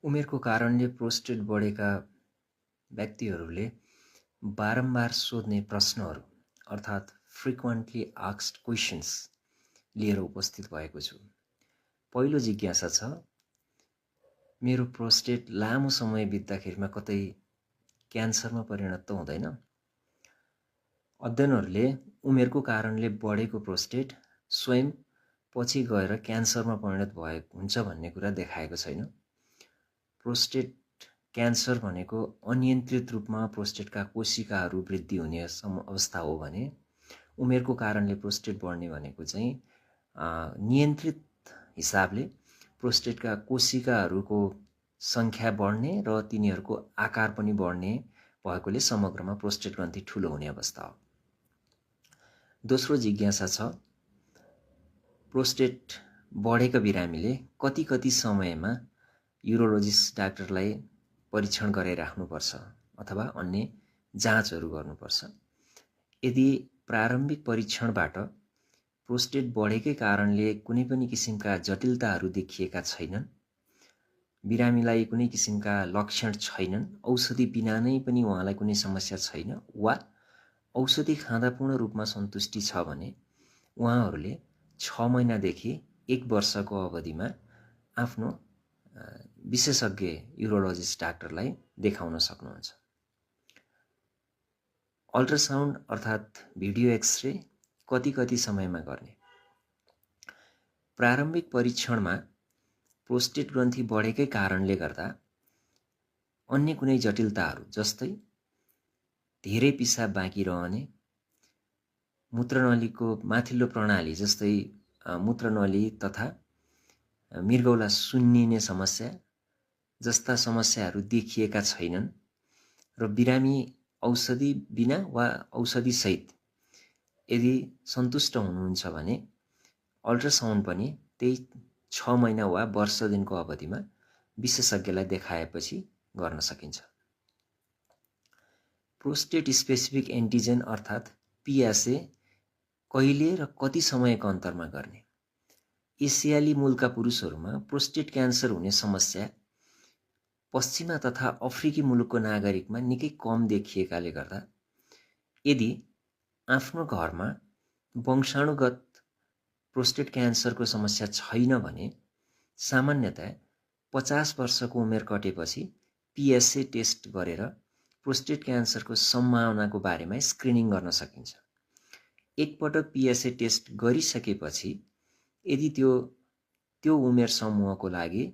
उमेरको कारणले प्रोस्टेट बढेका व्यक्तिहरूले बारम्बार सोध्ने प्रश्नहरू अर्थात् फ्रिक्वेन्टली आस्क्ड क्वेसन्स लिएर उपस्थित भएको छु। पहिलो जिज्ञासा छ, मेरो प्रोस्टेट लामो समय बित्दाखेरिमा कतै क्यान्सरमा परिणत त हुँदैन? अध्ययनहरूले उमेरको कारणले बढेको प्रोस्टेट स्वयं पछि गएर क्यान्सरमा परिणत भएको हुन्छ भन्ने कुरा देखाएको छैन। प्रोस्टेट क्यान्सर भनेको अनियन्त्रित रूपमा प्रोस्टेटका कोशिकाहरू वृद्धि हुने अवस्था हो भने उमेरको कारणले प्रोस्टेट बढ्ने भनेको चाहिँ नियन्त्रित हिसाबले प्रोस्टेटका कोशिकाहरूको सङ्ख्या बढ्ने र तिनीहरूको आकार पनि बढ्ने भएकोले समग्रमा प्रोस्टेट ग्रन्थि ठुलो हुने अवस्था हो। दोस्रो जिज्ञासा छ, प्रोस्टेट बढेका बिरामीले कति समयमा युरोलोजिस्ट डाक्टरलाई परीक्षण गराइराख्नुपर्छ अथवा अन्य जाँचहरू गर्नुपर्छ? यदि प्रारम्भिक परीक्षणबाट प्रोस्टेट बढेकै कारणले कुनै पनि किसिमका जटिलताहरू देखिएका छैनन्, बिरामीलाई कुनै किसिमका लक्षण छैनन्, औषधि बिना नै पनि उहाँलाई कुनै समस्या छैन वा औषधि खाँदा पूर्ण रूपमा सन्तुष्टि छ भने उहाँहरूले 6 महिनादेखि 1 वर्षको अवधिमा आफ्नो विशेषज्ञ युरोलोजिस्ट डाक्टरलाई देखाउन सक्नुहुन्छ। अल्ट्रासाउन्ड अर्थात् भिडियो एक्सरे कति समयमा गर्ने? प्रारम्भिक परीक्षणमा प्रोस्टेट ग्रन्थि बढेकै कारणले गर्दा अन्य कुनै जटिलताहरू जस्तै धेरै पिसाब बाँकी रहने, मूत्रनलीको माथिल्लो प्रणाली जस्तै मूत्रनली तथा मृगौला सुन्निने समस्या जस्ता समस्याहरू देखिएका छैनन् र बिरामी औषधि बिना वा औषधि सहित यदि सन्तुष्ट हुनुहुन्छ भने अल्ट्रासाउन्ड पनि त्यही 6 महिना वा वर्ष दिनको अवधिमा विशेषज्ञलाई देखाएपछि गर्न सकिन्छ। प्रोस्टेट स्पेसिफिक एन्टिजेन अर्थात् पिएसए कहिले र कति समयको अन्तरमा गर्ने? एसियाली मूलका पुरुषहरूमा प्रोस्टेट क्यान्सर हुने समस्या पश्चिमा तथा अफ्रिकी मुलुकको नागरिकमा निकै कम देखिएकाले गर्दा यदि आफ्नो घरमा वंशाणुगत प्रोस्टेट क्यान्सरको समस्या छैन भने सामान्यतया 50 वर्षको उमेर कटेपछि पिएसए टेस्ट गरेर प्रोस्टेट क्यान्सरको सम्भावनाको बारेमा स्क्रिनिङ गर्न सकिन्छ। एकपटक पिएसए टेस्ट गरिसकेपछि यदि त्यो उमेर समूहको लागि